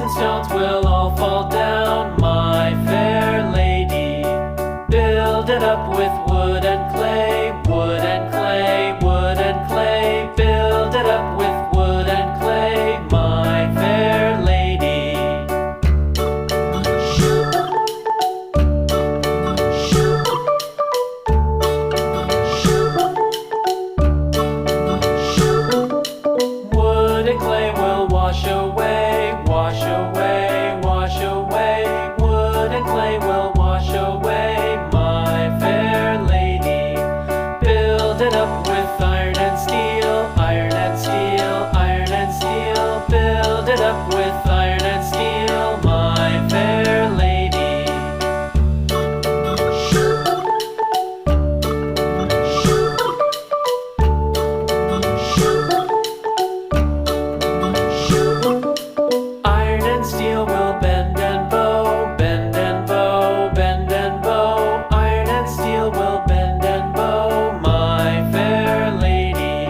and stones will all fall down, my fair lady. Build it up with wood and clay, wood and clay, wood and clay. Build it up with wood and clay, my fair lady. Wood and clay will wash away, wash away, wash away. Wood and clay will wash away, my fair lady. Build it up with iron and steel, iron and steel, iron and steel. Build it up with iron and steel, my fair lady. Iron and steel will bend and bow, bend and bow, bend and bow. Iron and steel will bend and bow, my fair lady.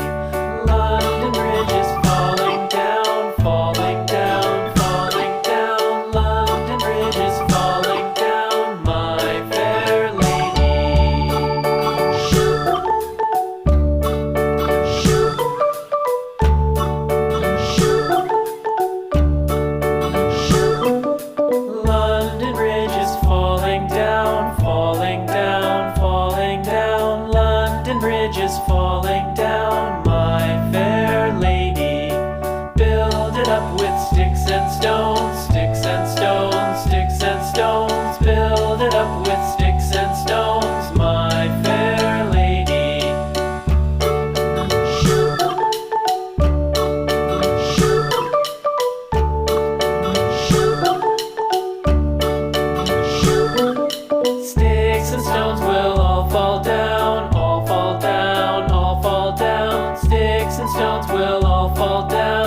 London Bridge is falling down, falling down, falling down. London Bridge is falling down, my fair lady. London Bridge is falling down, falling down, falling down. London Bridge is falling down, my fair lady. Build it up with sticks and stones, sticks and stones, sticks and stones. Build it up with sticks and stones, my fair lady. Sticks and stones will all fall down, all fall down, all fall down. Sticks and stones will all fall down.